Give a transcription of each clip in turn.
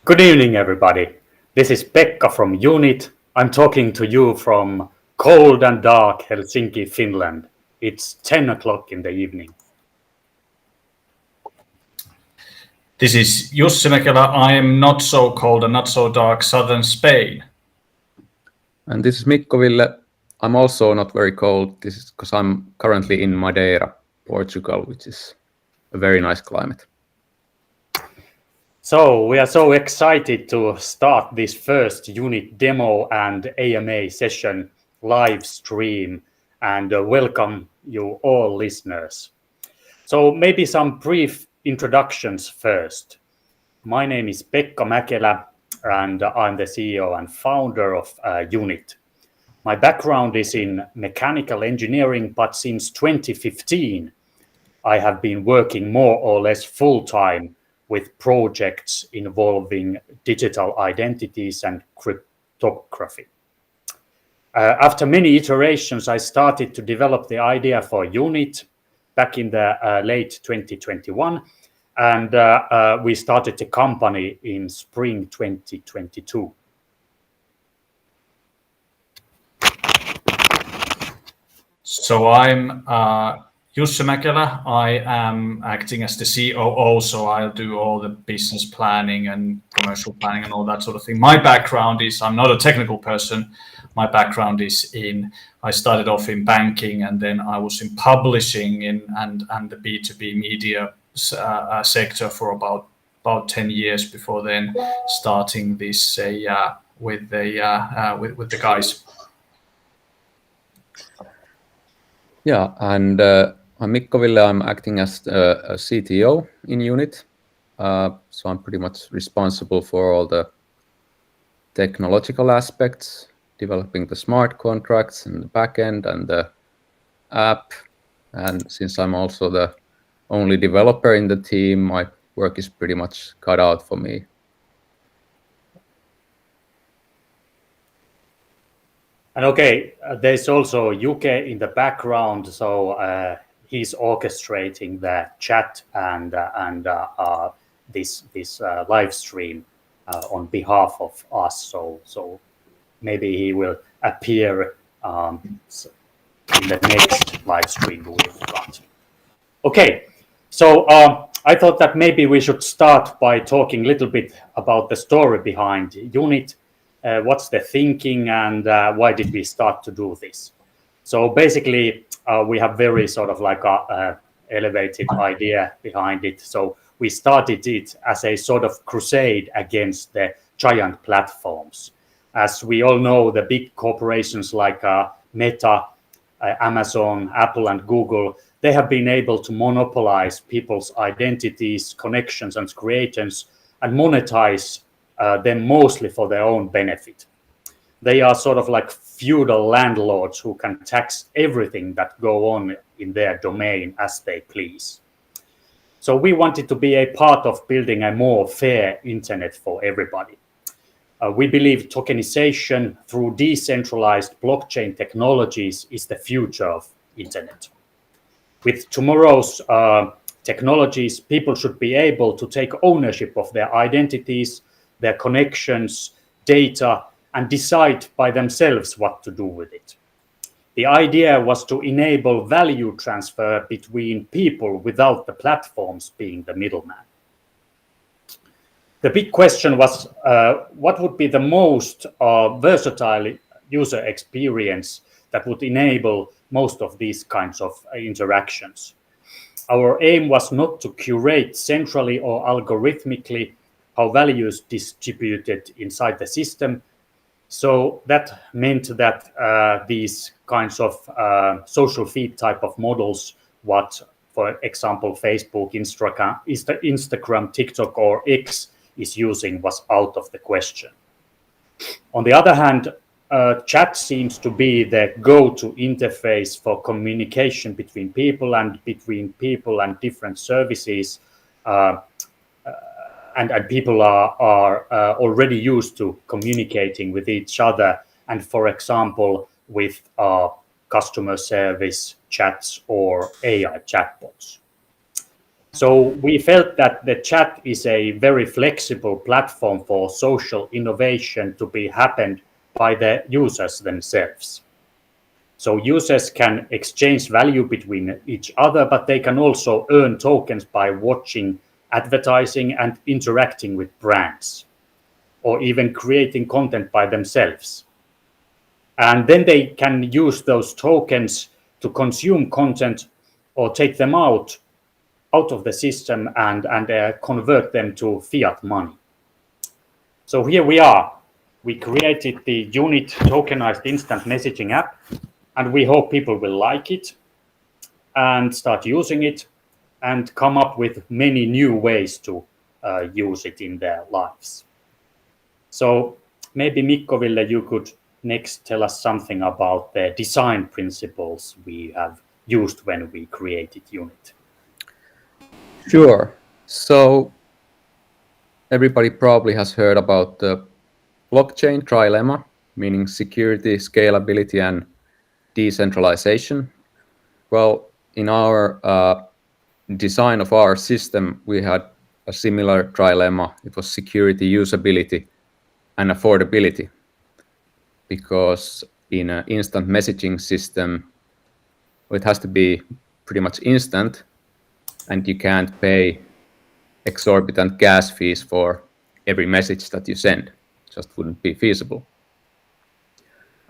Good evening, everybody. This is Pekka from UNITT. I'm talking to you from cold and dark Helsinki, Finland. It's 10 o'clock in the evening. This is Jussi Mäkelä. I am not so cold and not so dark southern Spain. And this is Mikko Ville. I'm also not very cold. This is because I'm currently in Madeira, Portugal, which is a very nice climate. So we are so excited to start this first UNITT demo and AMA session live stream and welcome you all listeners. So maybe some brief introductions first. My name is Pekka Mäkelä and I'm the CEO and founder of UNITT. My background is in mechanical engineering, but since 2015, I have been working more or less full-time with projects involving digital identities and cryptography. After many iterations, I started to develop the idea for UNITT back in the late 2021, and we started the company in spring 2022. So I'm Jussi Mäkelä. I am acting as the COO, so I'll do all the business planning and commercial planning and all that sort of thing. My background is, I'm not a technical person. My background is I started off in banking and then I was in publishing and the B2B media sector for about 10 years before then starting this with the guys. Yeah, and I'm Mikko Ville. I'm acting as a CTO in UNITT. So I'm pretty much responsible for all the technological aspects, developing the smart contracts and the backend and the app. And since I'm also the only developer in the team, my work is pretty much cut out for me. And okay, there's also UK in the background, so he's orchestrating the chat and this live stream on behalf of us. So maybe he will appear in the next live stream we've got. Okay, so I thought that maybe we should start by talking a little bit about the story behind UNITT. What's the thinking and why did we start to do this? So basically, we have very sort of like a elevated idea behind it. So we started it as a sort of crusade against the giant platforms. As we all know, the big corporations like Meta, Amazon, Apple, and Google, they have been able to monopolize people's identities, connections, and creations and monetize them mostly for their own benefit. They are sort of like feudal landlords who can tax everything that go on in their domain as they please. So we wanted to be a part of building a more fair internet for everybody. We believe tokenization through decentralized blockchain technologies is the future of internet. With tomorrow's technologies, people should be able to take ownership of their identities, their connections, data, and decide by themselves what to do with it. The idea was to enable value transfer between people without the platforms being the middleman. The big question was, what would be the most versatile user experience that would enable most of these kinds of interactions? Our aim was not to curate centrally or algorithmically how value is distributed inside the system. So that meant that these kinds of social feed type of models, what, for example, Facebook, Instagram, TikTok, or X is using, was out of the question. On the other hand, chat seems to be the go-to interface for communication between people and different services. And people are already used to communicating with each other and, for example, with customer service chats or AI chatbots. So we felt that the chat is a very flexible platform for social innovation to be happened by the users themselves. So users can exchange value between each other, but they can also earn tokens by watching advertising and interacting with brands, or even creating content by themselves. And then they can use those tokens to consume content or take them out of the system and convert them to fiat money. So here we are. We created the UNITT tokenized instant messaging app, and we hope people will like it and start using it and come up with many new ways to use it in their lives. So maybe Mikko Ville, you could next tell us something about the design principles we have used when we created UNITT. Sure. So everybody probably has heard about the blockchain trilemma, meaning security, scalability, and decentralization. Well, in our design of our system, we had a similar trilemma. It was security, usability, and affordability. Because in an instant messaging system, it has to be pretty much instant, and you can't pay exorbitant gas fees for every message that you send. Just wouldn't be feasible.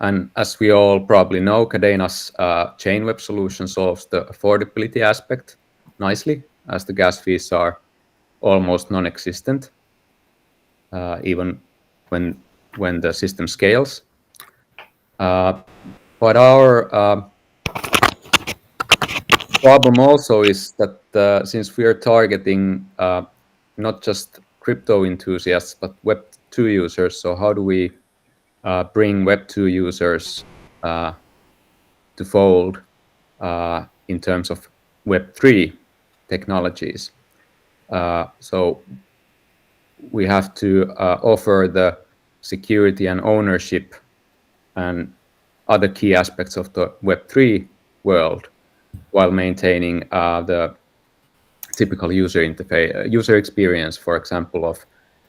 And as we all probably know, Cadena's chain web solution solves the affordability aspect nicely, as the gas fees are almost non-existent, even when the system scales. But our problem also is that since we are targeting not just crypto enthusiasts, but Web2 users, so how do we bring Web2 users to fold in terms of Web3 technologies? So we have to offer the security and ownership and other key aspects of the Web3 world while maintaining the typical user interface, user experience, for example, of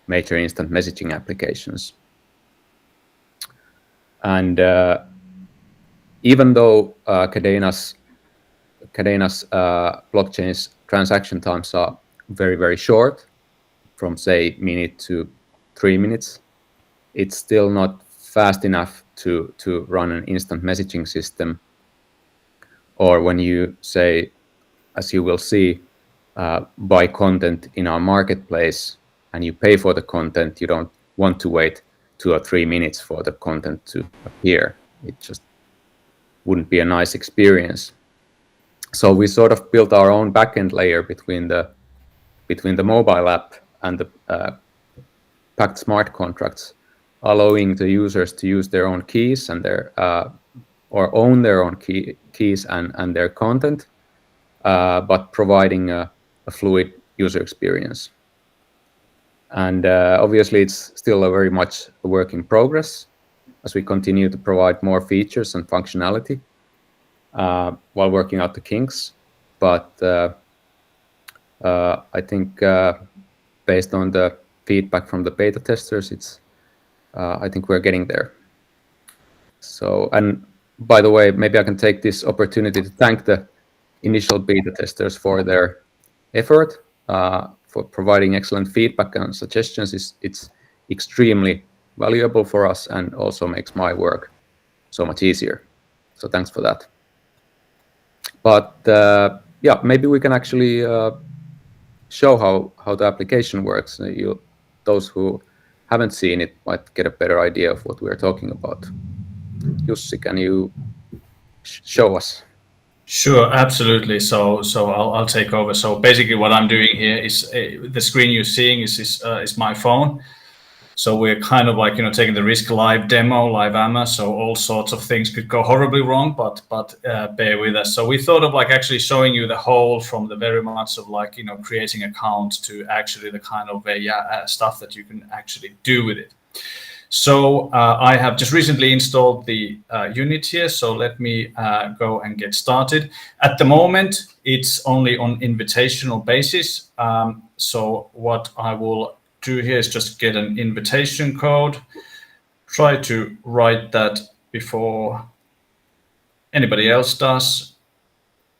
major instant messaging applications. And even though Cadena's blockchain's transaction times are very, very short, from say minute to 3 minutes, it's still not fast enough to run an instant messaging system. Or when you say, as you will see, buy content in our marketplace and you pay for the content, you don't want to wait 2 or 3 minutes for the content to appear. It just wouldn't be a nice experience. So we sort of built our own backend layer between the mobile app and the packed smart contracts, allowing the users to use their own keys and their or own their own keys and their content, but providing a fluid user experience. And obviously, it's still a very much a work in progress as we continue to provide more features and functionality while working out the kinks. But I think based on the feedback from the beta testers, I think we're getting there. So, and by the way, maybe I can take this opportunity to thank the initial beta testers for their effort, for providing excellent feedback and suggestions. It's extremely valuable for us and also makes my work so much easier. So thanks for that. But yeah, maybe we can actually show how the application works. Those who haven't seen it might get a better idea of what we're talking about. Jussi, can you show us? Sure, absolutely. So I'll take over. So basically, what I'm doing here is the screen you're seeing is my phone. So we're kind of like taking the risk live demo, live AMA. So all sorts of things could go horribly wrong, but bear with us. So we thought of like actually showing you the whole from the very much of like creating accounts to actually the kind of stuff that you can actually do with it. So I have just recently installed the UNITT here, so let me go and get started. At the moment, it's only on invitational basis. So what I will do here is just get an invitation code, try to write that before anybody else does,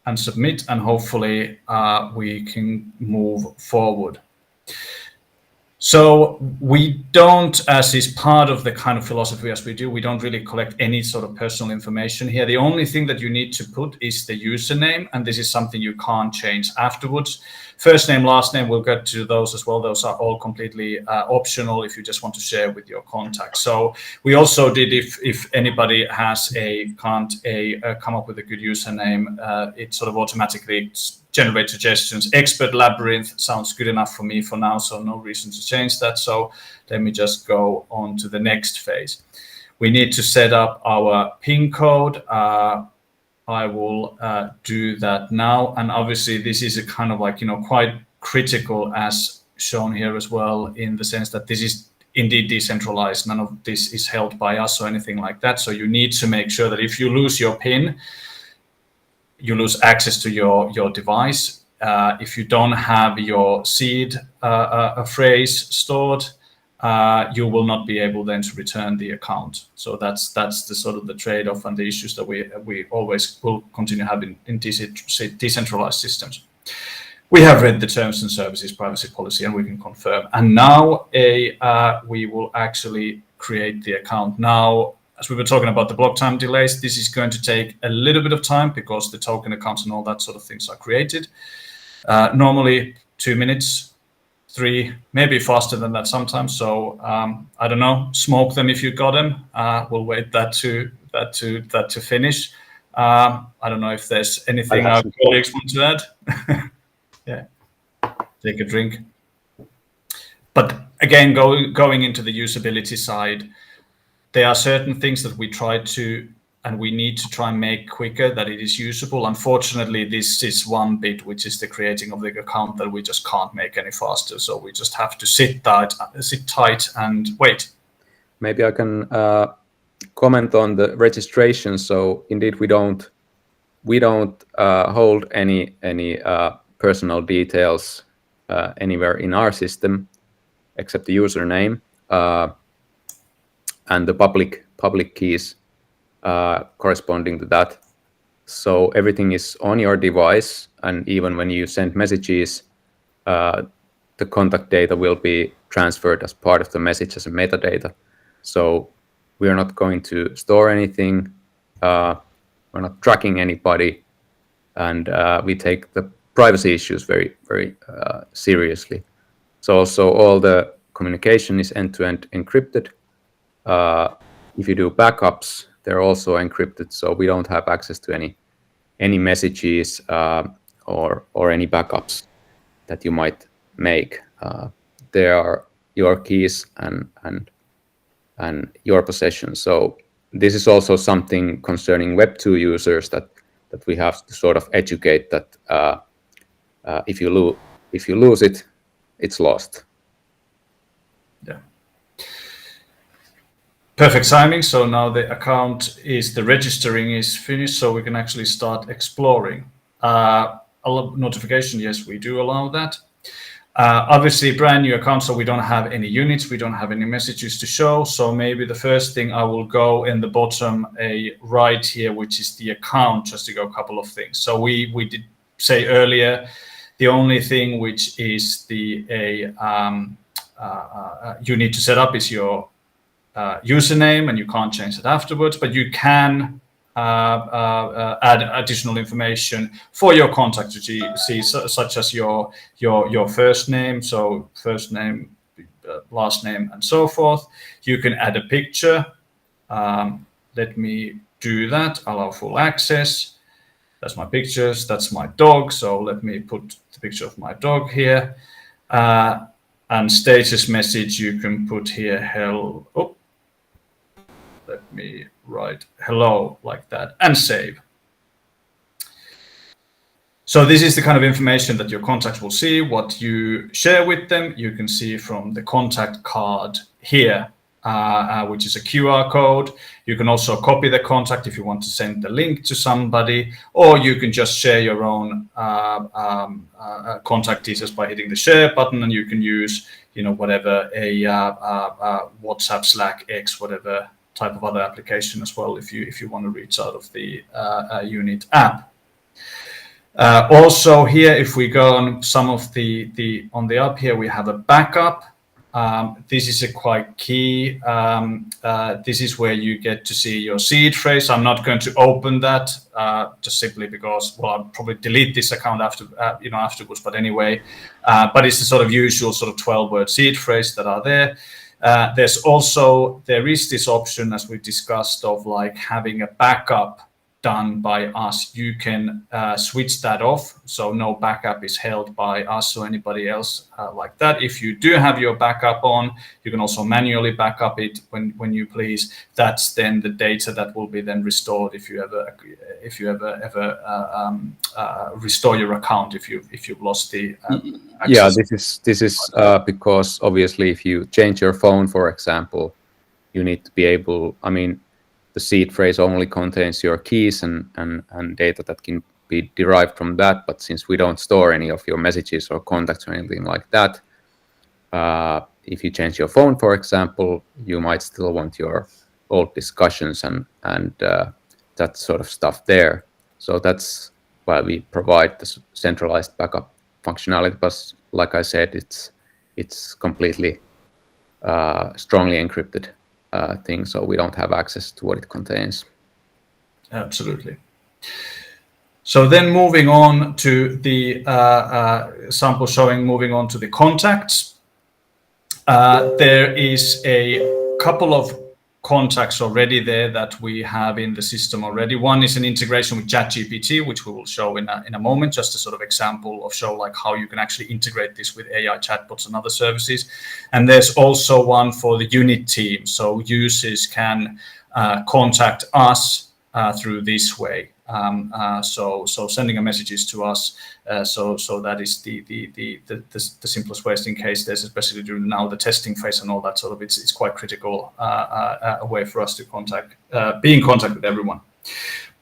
and submit, and hopefully we can move forward. So we don't, as is part of the kind of philosophy as we do, we don't really collect any sort of personal information here. The only thing that you need to put is the username, and this is something you can't change afterwards. First name, last name, we'll get to those as well. Those are all completely optional if you just want to share with your contacts. So we also did, if anybody can't come up with a good username, it sort of automatically generate suggestions. Expert Labyrinth sounds good enough for me for now, so no reason to change that. So let me just go on to the next phase. We need to set up our PIN code. I will do that now. And obviously this is a kind of like, quite critical as shown here as well, in the sense that this is indeed decentralized. None of this is held by us or anything like that. So you need to make sure that if you lose your PIN, you lose access to your device. If you don't have your seed phrase stored, you will not be able then to return the account. So that's the sort of the trade-off and the issues that we always will continue having in decentralized systems. We have read the terms and services privacy policy, and we can confirm. And now we will actually create the account. Now, as we were talking about the block time delays, this is going to take a little bit of time because the token accounts and all that sort of things are created. Normally 2 minutes, 3, maybe faster than that sometimes. So I don't know, smoke them if you got them. We'll wait that to finish. I don't know if there's anything our colleagues want to add. Yeah, take a drink. But again, going into the usability side, there are certain things that we try to, and we need to try and make quicker, that it is usable. Unfortunately, this is one bit, which is the creating of the account, that we just can't make any faster. So we just have to sit tight and wait. Maybe I can comment on the registration. So indeed, we don't hold any personal details anywhere in our system except the username and the public keys corresponding to that. So everything is on your device, and even when you send messages, the contact data will be transferred as part of the message as a metadata. So we are not going to store anything. We're not tracking anybody, and we take the privacy issues very, very seriously. So also all the communication is end-to-end encrypted. If you do backups, they're also encrypted, so we don't have access to any messages or any backups that you might make. They are your keys and your possession. So this is also something concerning Web2 users that we have to sort of educate, that if you lose it, it's lost. Yeah. Perfect timing. So now the account the registering is finished, so we can actually start exploring. Notification, yes, we do allow that. Obviously, brand new account, so we don't have any units, we don't have any messages to show. So maybe the first thing I will go in the bottom right here, which is the account, just to go a couple of things. So we did say earlier, the only thing which is you need to set up is your username, and you can't change it afterwards, but you can add additional information for your contact to see, such as your first name, so first name, last name, and so forth. You can add a picture. Let me do that. Allow full access. That's my pictures. That's my dog. So let me put the picture of my dog here. And status message, you can put here hello. Oh, let me write hello like that and save. So this is the kind of information that your contacts will see. What you share with them, you can see from the contact card here. which is a QR code. You can also copy the contact if you want to send the link to somebody, or you can just share your own contact details by hitting the share button, and you can use, whatever, a WhatsApp, Slack, X, whatever type of other application as well if you want to reach out of the UNITT app. Also here, if we go on some of the on the up here, we have a backup. This is a quite key. This is where you get to see your seed phrase. I'm not going to open that just simply because, well, I'll probably delete this account afterwards. But anyway, but it's the sort of usual sort of 12-word seed phrase that are there. There is this option, as we discussed, of like having a backup done by us. You can switch that off, so no backup is held by us or anybody else like that. If you do have your backup on, you can also manually backup it when you please. That's then the data that will be then restored if you ever restore your account if you've lost the access. Yeah, this is because obviously if you change your phone, for example, you need to be able, the seed phrase only contains your keys and data that can be derived from that. But since we don't store any of your messages or contacts or anything like that, if you change your phone, for example, you might still want your old discussions and that sort of stuff there. So that's why we provide the centralized backup functionality. But like I said, it's completely strongly encrypted thing, so we don't have access to what it contains. Absolutely. So then moving on to the sample showing, moving on to the contacts. There is a couple of contacts already there that we have in the system already. One is an integration with ChatGPT, which we will show in a moment, just a sort of example of show like how you can actually integrate this with AI chatbots and other services. And there's also one for the UNITT team, so users can contact us through this way. So sending a messages to us. So that is the simplest way, in case there's, especially during now the testing phase and all that sort of, it's quite critical a way for us to be in contact with everyone.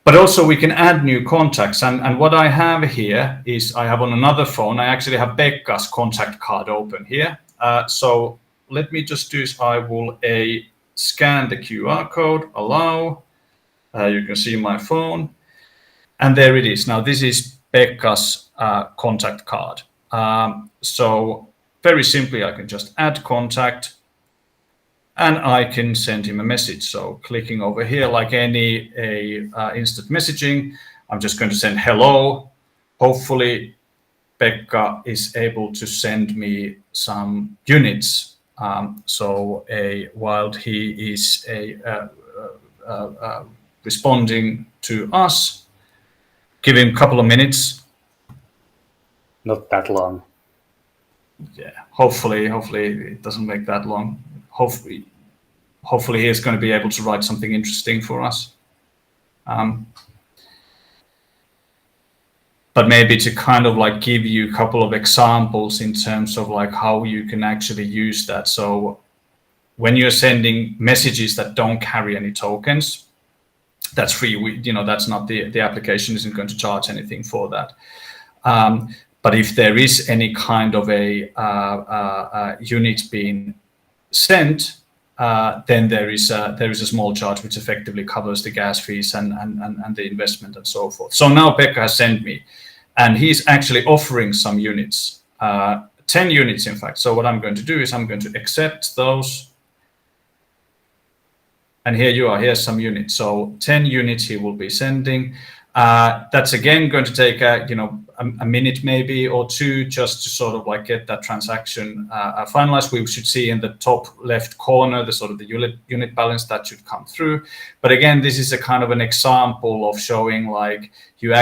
But also we can add new contacts, and what I have here is I have on another phone, I actually have Pekka's contact card open here. So let me just do is I will scan the QR code, allow. You can see my phone. And there it is. Now this is Pekka's contact card. So very simply, I can just add contact and I can send him a message. So clicking over here, like any instant messaging, I'm just going to send hello. Hopefully Pekka is able to send me some units. So while he is responding to us, give him a couple of minutes. Not that long. Yeah, hopefully it doesn't make that long. Hopefully he's going to be able to write something interesting for us. But maybe to kind of like give you a couple of examples in terms of like how you can actually use that. So when you're sending messages that don't carry any tokens, that's free. That's not the application isn't going to charge anything for that. But if there is any kind of a unit being sent, then there is a small charge which effectively covers the gas fees and the investment and so forth. So now Pekka has sent me, and he's actually offering some units, 10 units in fact. So what I'm going to do is I'm going to accept those. And here you are, here's some units. So 10 units he will be sending. That's again going to take a minute maybe or two just to sort of like get that transaction finalized. We should see in the top left corner the sort of the unit balance that should come through. But again, this is a kind of an example of showing like you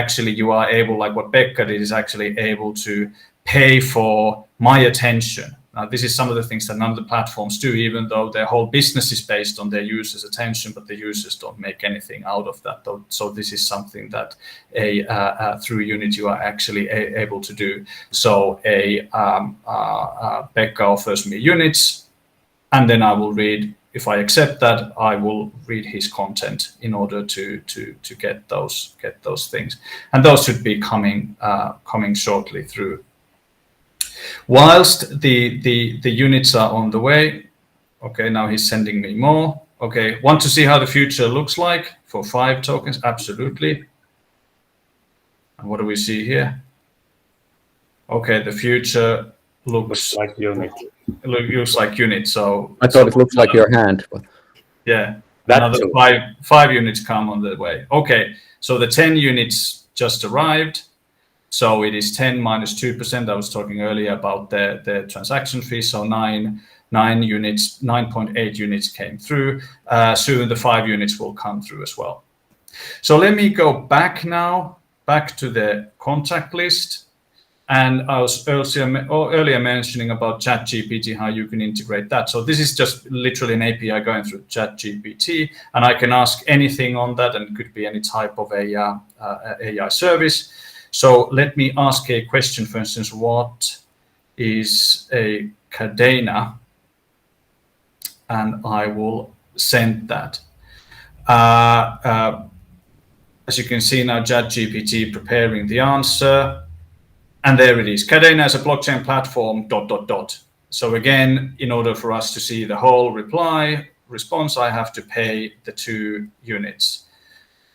are able, like what Pekka did, is actually able to pay for my attention. Now, this is some of the things that none of the platforms do, even though their whole business is based on their users' attention, but the users don't make anything out of that. So this is something that through UNITT you are actually able to do. So Pekka offers me units, and then I will read if I accept that, I will read his content in order to get those things, and those should be coming shortly through. Whilst the units are on the way, okay, now he's sending me more. Okay, want to see how the future looks like for 5 tokens? Absolutely. And what do we see here? Okay, the future looks like UNITT. Looks like UNITT. So I thought it looks like your hand. But... Yeah, that another too. five units come on the way. Okay, so the 10 units just arrived. So it is 10 minus 2%. I was talking earlier about the transaction fee. So 9 units, 9.8 units came through. Soon the 5 units will come through as well. So let me go back now, back to the contact list. And I was earlier mentioning about ChatGPT, how you can integrate that. So this is just literally an API going through ChatGPT, and I can ask anything on that, and it could be any type of AI service. So let me ask a question, for instance, what is a cadena? And I will send that. As you can see now, ChatGPT preparing the answer. And there it is. Cadena is a blockchain platform, ... So again, in order for us to see the whole response, I have to pay the 2 units.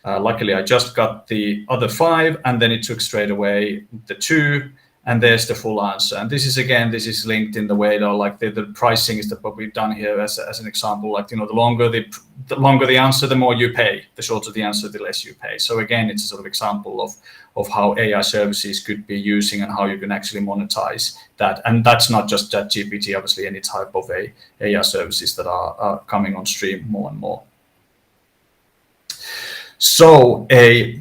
Luckily, I just got the other 5, and then it took straight away the 2, and there's the full answer. And this is linked in the way that like the pricing is what we've done here as an example. Like, the longer the answer, the more you pay. The shorter the answer, the less you pay. So again, it's a sort of example of how AI services could be using and how you can actually monetize that. And that's not just ChatGPT, obviously any type of AI services that are coming on stream more and more. So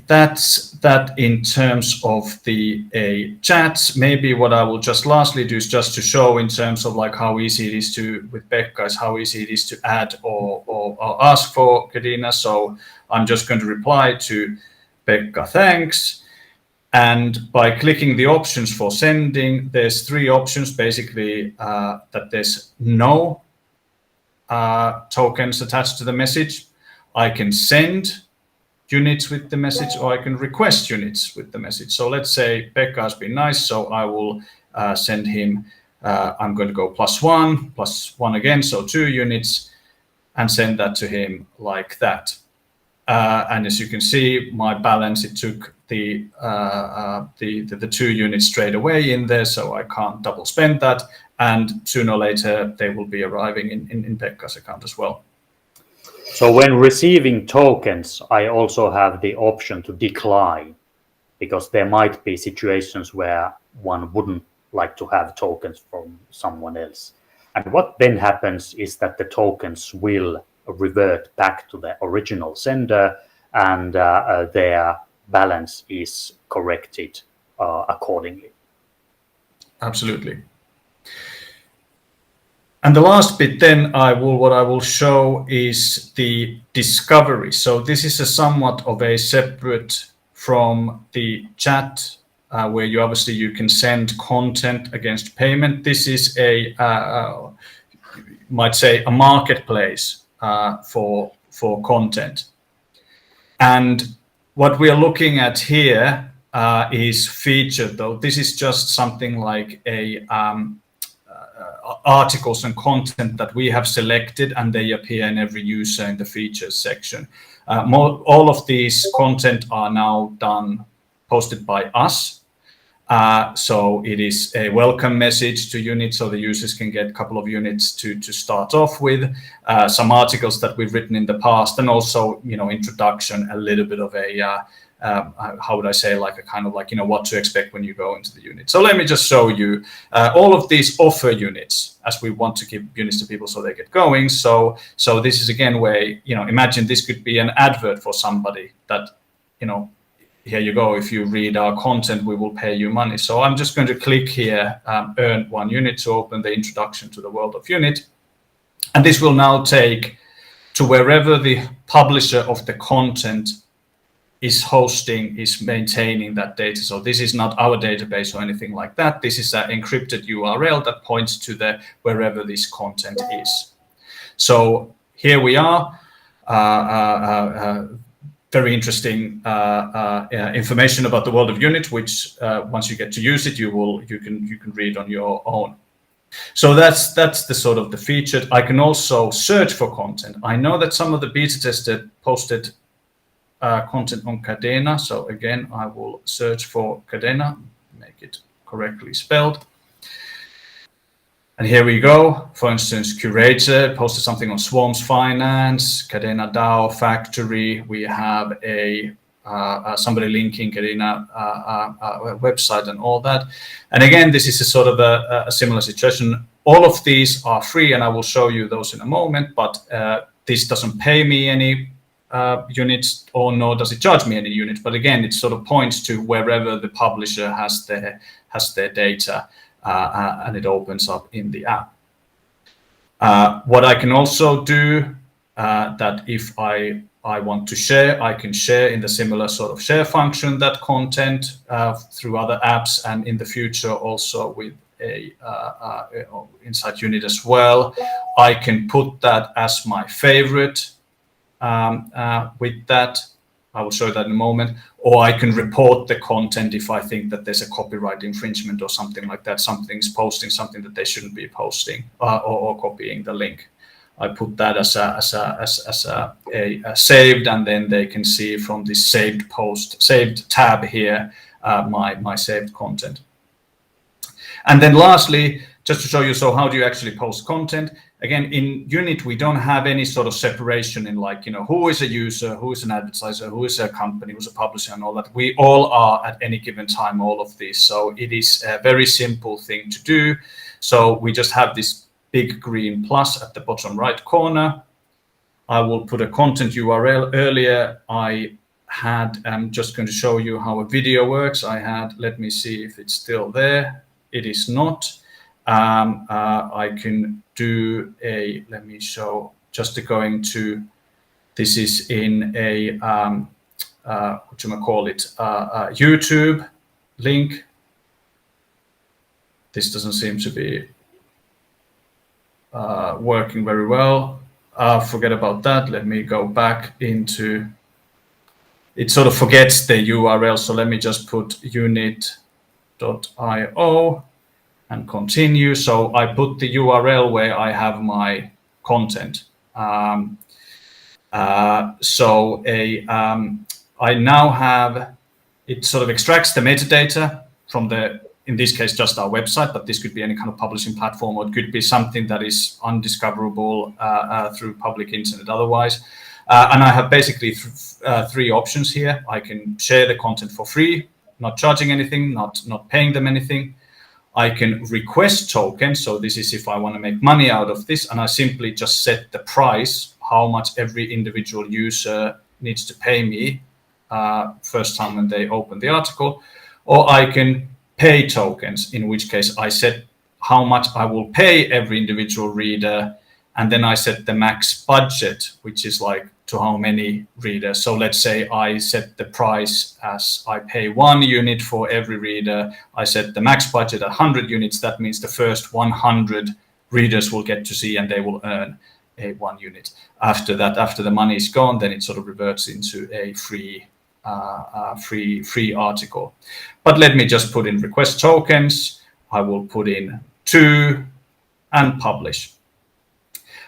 that's that in terms of the chats. Maybe what I will just lastly do is just to show in terms of like how easy it is to, with Pekka, is how easy it is to add or ask for Cadena. So I'm just going to reply to Pekka, thanks. And by clicking the options for sending, there's 3 options basically, that there's no tokens attached to the message. I can send units with the message, or I can request units with the message. So let's say Pekka has been nice, so I will send him, I'm going to go +1 again, so 2 units, and send that to him like that. And as you can see, my balance, it took the 2 units straight away in there, so I can't double spend that. And sooner or later, they will be arriving in Pekka's account as well. So when receiving tokens, I also have the option to decline, because there might be situations where one wouldn't like to have tokens from someone else. And what then happens is that the tokens will revert back to the original sender, and their balance is corrected accordingly. Absolutely. And the last bit then what I will show is the discovery. So this is a somewhat of a separate from the chat, where you can send content against payment. This is you might say a marketplace for content. And what we are looking at here is featured, though. This is just something like articles and content that we have selected, and they appear in every user in the features section. All of these content are now posted by us. So it is a welcome message to UNITT, so the users can get a couple of units to start off with, some articles that we've written in the past, and also, introduction, a little bit of a, how would I say, like a kind of like, what to expect when you go into the UNITT. So let me just show you all of these offer units, as we want to give units to people so they get going. So this is again where, imagine this could be an advert for somebody that, here you go, if you read our content, we will pay you money. So I'm just going to click here, earn 1 unit to open the introduction to the world of UNITT. And this will now take to wherever the publisher of the content is maintaining that data. So this is not our database or anything like that. This is an encrypted URL that points to wherever this content is. So here we are. Very interesting information about the world of UNITT, which once you get to use it, you can read on your own. So that's the sort of the featured. I can also search for content. I know that some of the beta testers posted content on Cadena. So again, I will search for Cadena, make it correctly spelled. And here we go. For instance, Curator posted something on Swarm's Finance, Cadena DAO Factory. We have a somebody linking Cadena website and all that. And again, this is a sort of a similar situation. All of these are free, and I will show you those in a moment. But this doesn't pay me any units, or nor does it charge me any units. But again, it sort of points to wherever the publisher has their data. And it opens up in the app. What I can also do, that if I want to share, I can share in the similar sort of share function that content through other apps, and in the future also with inside UNITT as well. I can put that as my favorite with that. I will show that in a moment. Or I can report the content if I think that there's a copyright infringement or something like that. Something's posting something that they shouldn't be posting, or copying the link. I put that as a saved, and then they can see from this saved tab here, my saved content. And then lastly, just to show you, so how do you actually post content? Again, in UNITT, we don't have any sort of separation in, like, who is a user, who is an advertiser, who is a company, who's a publisher, and all that. We all are at any given time, all of these. So it is a very simple thing to do. So we just have this big green plus at the bottom right corner. I will put a content URL. Earlier, I'm just going to show you how a video works. Let me see if it's still there. It is not. I can do let me show, just going to, this is in a, YouTube link. This doesn't seem to be working very well. Forget about that. Let me go back into, it sort of forgets the URL. So let me just put unitt.io. and continue. So I put the URL where I have my content. I now have, it sort of extracts the metadata from in this case, just our website, but this could be any kind of publishing platform, or it could be something that is undiscoverable through public internet otherwise. And I have basically three options here. I can share the content for free, not charging anything, not paying them anything. I can request tokens. So this is if I want to make money out of this, and I simply just set the price, how much every individual user needs to pay me first time when they open the article. Or I can pay tokens, in which case I set how much I will pay every individual reader, and then I set the max budget, which is like to how many readers. So let's say I set the price as I pay 1 unit for every reader. I set the max budget at 100 units. That means the first 100 readers will get to see, and they will earn a 1 unit. After that, after the money is gone, then it sort of reverts into a free article. But let me just put in request tokens. I will put in 2 and publish.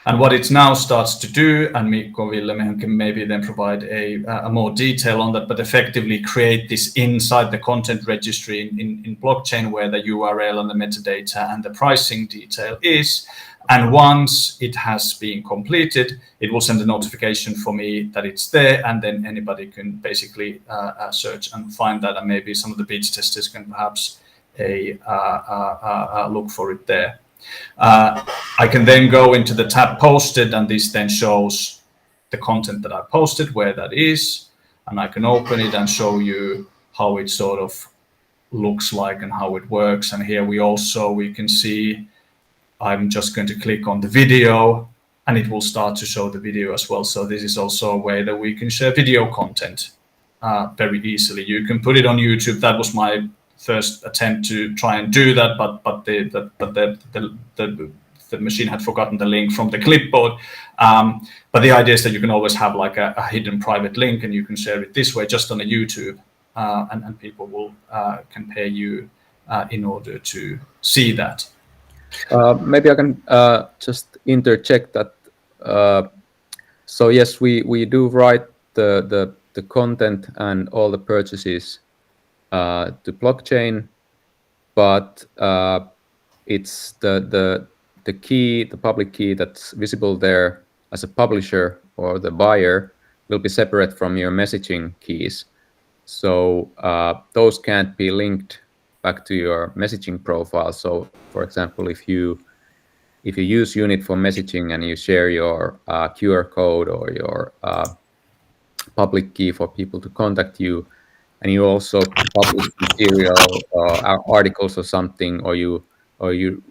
And what it now starts to do, and Mikko Ville can maybe then provide a more detail on that, but effectively create this inside the content registry in blockchain, where the URL and the metadata and the pricing detail is. And once it has been completed, it will send a notification for me that it's there, and then anybody can basically search and find that, and maybe some of the beta testers can perhaps look for it there. I can then go into the tab posted, and this then shows the content that I posted, where that is, and I can open it and show you how it sort of looks like and how it works. And here we can see, I'm just going to click on the video, and it will start to show the video as well. So this is also a way that we can share video content very easily. You can put it on YouTube. That was my first attempt to try and do that, but the the machine had forgotten the link from the clipboard. But the idea is that you can always have like a hidden private link, and you can share it this way just on a YouTube, and people will can pay you in order to see that. Maybe I can just interject that. So yes, we do write the content and all the purchases to blockchain, but it's the key, the public key that's visible there as a publisher or the buyer will be separate from your messaging keys. So those can't be linked back to your messaging profile. So for example, if you use UNITT for messaging and you share your QR code or your public key for people to contact you, and you also publish material articles or something, or you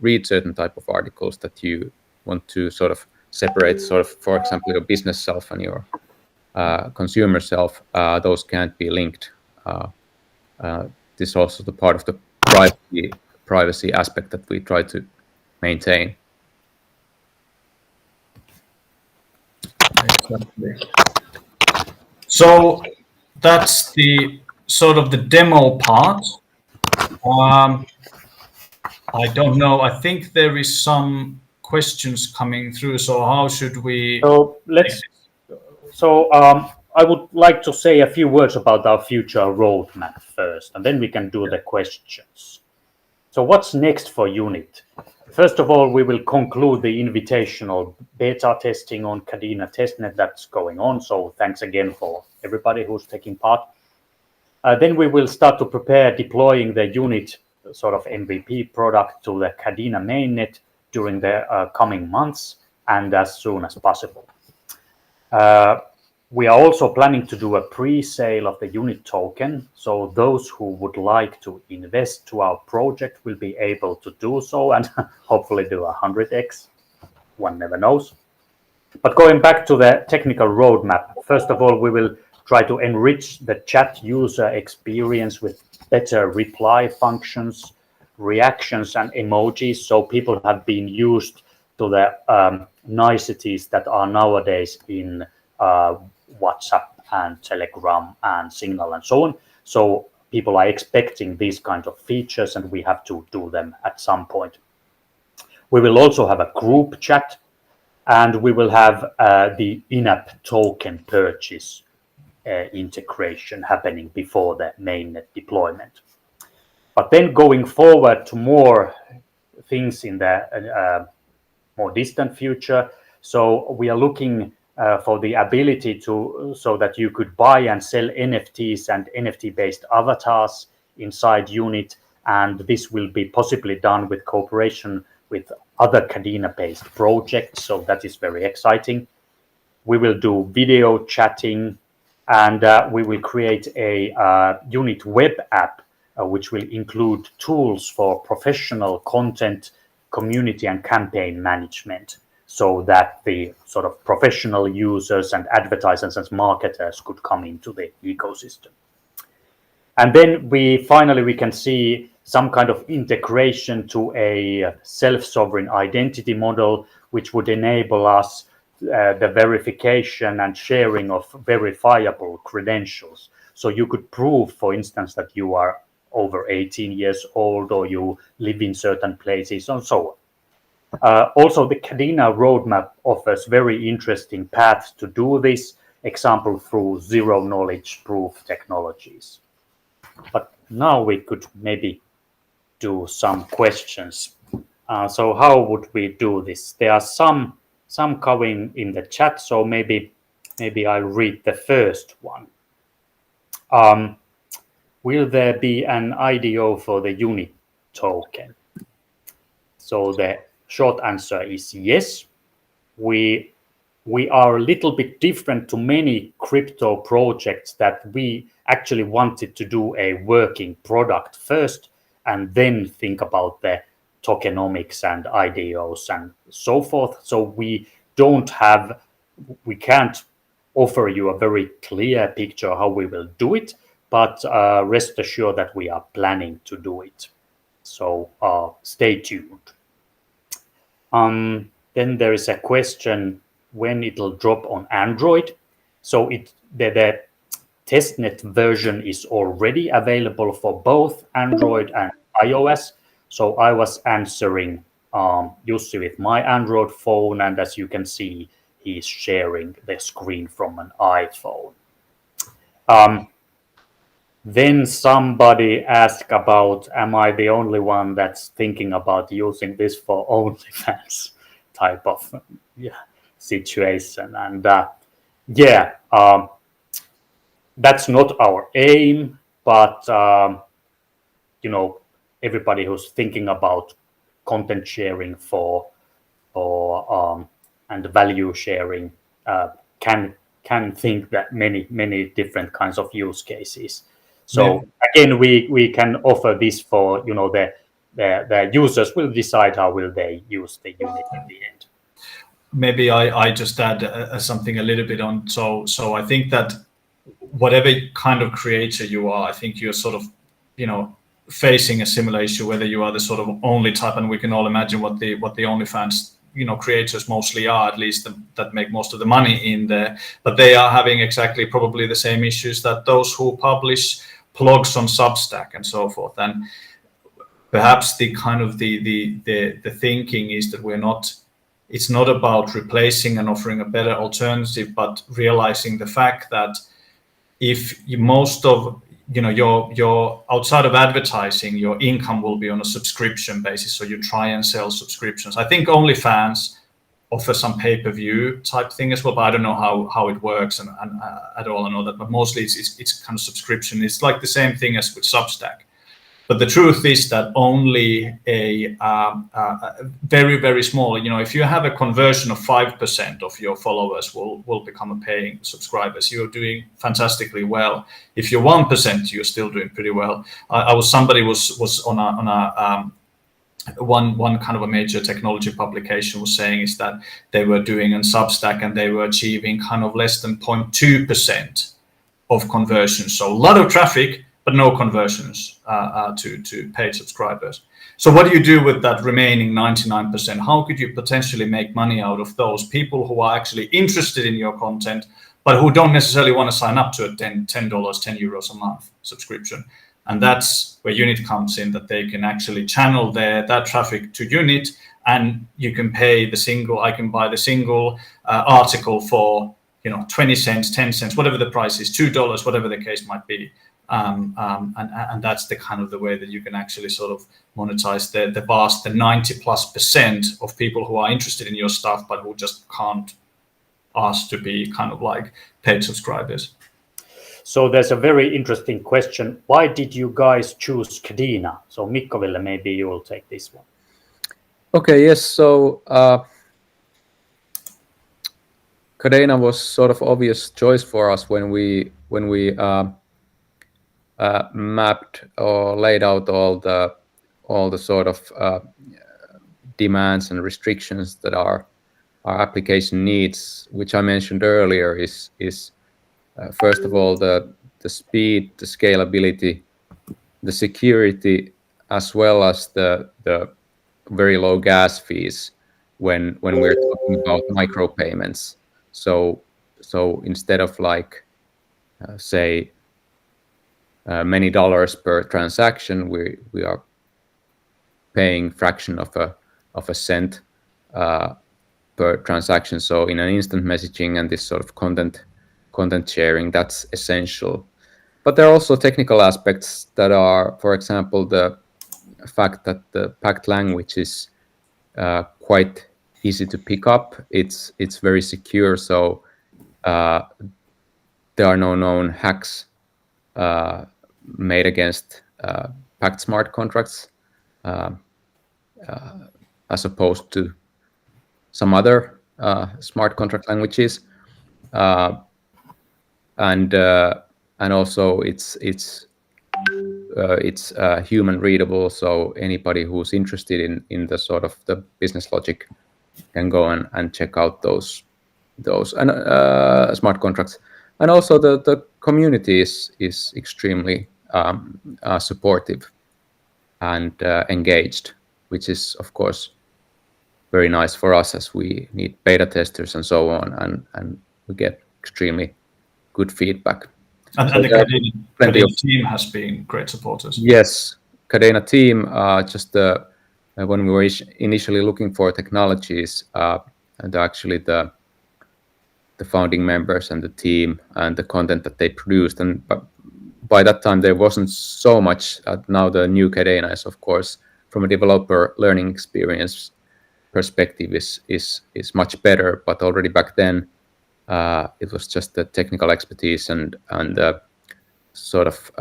read certain type of articles that you want to sort of separate, sort of, for example, your business self and your consumer self, those can't be linked. This is also the part of the privacy aspect that we try to maintain. Exactly. So that's the sort of the demo part. I don't know. I think there is some questions coming through. So how should we? So let's. So I would like to say a few words about our future roadmap first, and then we can do the questions. So what's next for UNITT? First of all, we will conclude the invitational beta testing on Kadena testnet that's going on. So thanks again for everybody who's taking part. Then we will start to prepare deploying the UNITT sort of MVP product to the Kadena mainnet during the coming months and as soon as possible. We are also planning to do a pre-sale of the UNITT token, so those who would like to invest to our project will be able to do so and hopefully do 100x. One never knows. But going back to the technical roadmap, first of all, we will try to enrich the chat user experience with better reply functions, reactions, and emojis, so people have been used to the niceties that are nowadays in WhatsApp and Telegram and Signal and so on. So people are expecting these kinds of features, and we have to do them at some point. We will also have a group chat, and we will have the in-app token purchase integration happening before the mainnet deployment. But then going forward to more things in the more distant future. So we are looking for the ability to, so that you could buy and sell NFTs and NFT-based avatars inside UNITT, and this will be possibly done with cooperation with other Kadena-based projects. So that is very exciting. We will do video chatting, and we will create a UNITT web app, which will include tools for professional content, community, and campaign management, so that the sort of professional users and advertisers and marketers could come into the ecosystem. And then we can see some kind of integration to a self-sovereign identity model, which would enable us the verification and sharing of verifiable credentials. So you could prove, for instance, that you are over 18 years old or you live in certain places and so on. Also, the Kadena roadmap offers very interesting paths to do this, example through zero-knowledge proof technologies. But now we could maybe do some questions. So how would we do this? There are some coming in the chat, so maybe I'll read the first one. Will there be an IDO for the UNITT token? So the short answer is yes. We are a little bit different to many crypto projects that we actually wanted to do a working product first and then think about the tokenomics and IDOs and so forth. So we can't offer you a very clear picture how we will do it, but rest assured that we are planning to do it. So stay tuned. Then there is a question when it'll drop on Android. So the testnet version is already available for both Android and iOS. So I was answering Jussi with my Android phone, and as you can see, he's sharing the screen from an iPhone. Then somebody asked about, am I the only one that's thinking about using this for OnlyFans type of situation? And that's not our aim, but everybody who's thinking about content sharing and value sharing can think that many different kinds of use cases. So again, we can offer this for the users will decide how will they use the unit in the end. Maybe I just add something a little bit on. So I think that whatever kind of creator you are, I think you're sort of facing a similar issue, whether you are the sort of only type, and we can all imagine what the OnlyFans creators mostly are, at least that make most of the money in there, but they are having exactly probably the same issues that those who publish blogs on Substack and so forth. And perhaps the kind of the thinking is that it's not about replacing and offering a better alternative, but realizing the fact that if most of your outside of advertising, your income will be on a subscription basis. So you try and sell subscriptions. I think OnlyFans offer some pay-per-view type thing as well, but I don't know how it works and at all. I know that, but mostly it's kind of subscription. It's like the same thing as with Substack. But the truth is that only a very, very small, if you have a conversion of 5% of your followers will become a paying subscribers, you're doing fantastically well. If you're 1%, you're still doing pretty well. Somebody was on a one kind of a major technology publication was saying is that they were doing on Substack and they were achieving kind of less than 0.2% of conversion. So a lot of traffic, but no conversions to paid subscribers. So what do you do with that remaining 99%? How could you potentially make money out of those people who are actually interested in your content, but who don't necessarily want to sign up to a $10 €10 a month subscription? And that's where UNITT comes in, that they can actually channel that traffic to UNITT, and you can pay I can buy the single article for 20 cents, 10 cents, whatever the price is, $2, whatever the case might be. And that's the kind of the way that you can actually sort of monetize the 90+% of people who are interested in your stuff, but who just can't ask to be kind of like paid subscribers. So there's a very interesting question. Why did you guys choose Kadena? So Mikko-Ville, maybe you will take this one. Okay, yes. So Kadena was sort of obvious choice for us when we mapped or laid out all the sort of demands and restrictions that our application needs, which I mentioned earlier, is first of all the speed, the scalability, the security, as well as the very low gas fees when we're talking about micropayments. So instead of like say many dollars per transaction, we are paying fraction of a cent per transaction. So in an instant messaging and this sort of content sharing, that's essential. But there are also technical aspects that are, for example, the fact that the packed language is quite easy to pick up. It's very secure, so there are no known hacks made against packed smart contracts, as opposed to some other smart contract languages. And also it's human readable, so anybody who's interested in the sort of the business logic can go and check out those and smart contracts. And also the community is extremely supportive and engaged, which is of course very nice for us as we need beta testers and so on, and we get extremely good feedback. And, So and the there are Cadena plenty of team has been great supporters. yes, Cadena team. Just when we were initially looking for technologies, and actually the founding members and the team and the content that they produced, and by that time there wasn't so much. Now the new Cadena is, of course, from a developer learning experience perspective is much better, but already back then it was just the technical expertise and sort of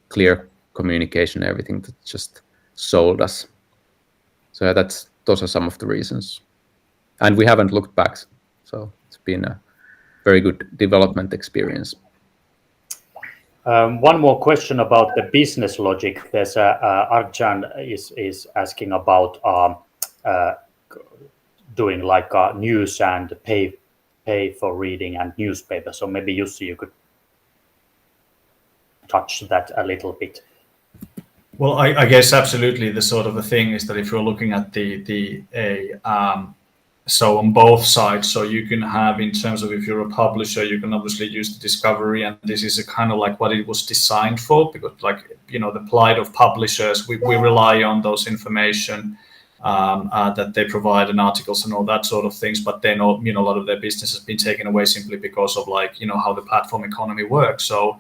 clear communication, everything that just sold us. So yeah, those are some of the reasons, and we haven't looked back. So it's been a very good development experience. One more question about the business logic. There's Arjan is asking about doing like news and pay for reading and newspaper. So maybe Jussi, you could touch that a little bit. Well, I guess absolutely the sort of the thing is that if you're looking at so on both sides, so you can have, in terms of if you're a publisher, you can obviously use the discovery, and this is a kind of like what it was designed for, because like, the plight of publishers, we rely on those information that they provide in articles and all that sort of things, but then a lot of their business has been taken away simply because of like how the platform economy works. So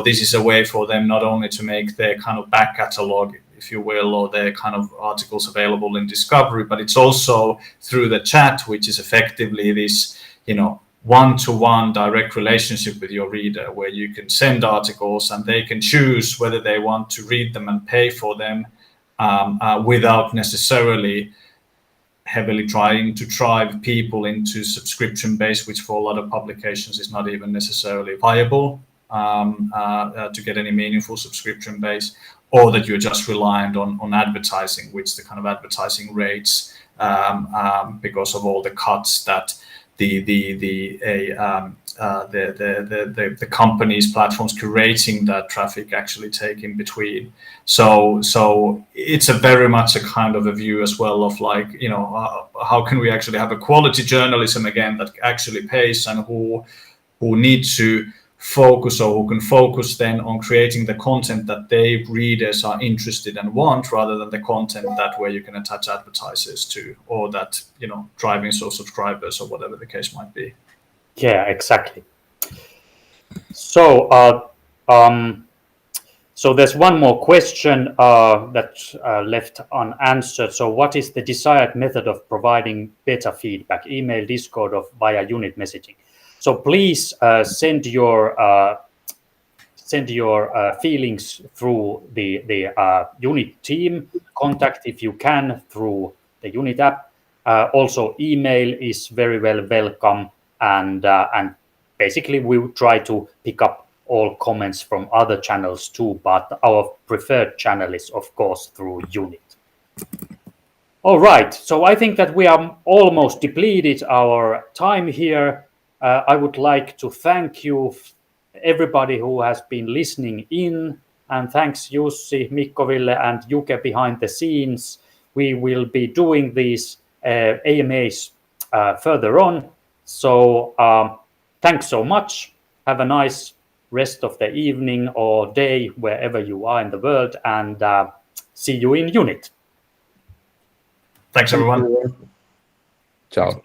this is a way for them not only to make their kind of back catalog, if you will, or their kind of articles available in discovery, but it's also through the chat, which is effectively this one-to-one direct relationship with your reader, where you can send articles and they can choose whether they want to read them and pay for them, without necessarily heavily trying to drive people into subscription base, which for a lot of publications is not even necessarily viable to get any meaningful subscription base, or that you're just reliant on advertising, which the kind of advertising rates, because of all the cuts that the companies, platforms curating that traffic actually take in between. So it's a very much a kind of a view as well of like, how can we actually have a quality journalism again that actually pays, and who need to focus, or who can focus then on creating the content that they readers are interested and want, rather than the content that where you can attach advertisers to, or that driving so subscribers, or whatever the case might be. Yeah, exactly. So so there's one more question that's left unanswered. So what is the desired method of providing beta feedback? Email, Discord, or via UNITT messaging? So please send your feelings through the UNITT team. Contact, if you can, through the UNITT app. Also, email is very welcome, and basically we try to pick up all comments from other channels too, but our preferred channel is of course through UNITT. All right, so I think that we are almost depleted our time here. I would like to thank you, everybody who has been listening in, and thanks Jussi, Mikko-Ville, and Juke behind the scenes. We will be doing these AMAs further on. So thanks so much. Have a nice rest of the evening or day wherever you are in the world, and see you in UNITT. Thanks everyone. Ciao.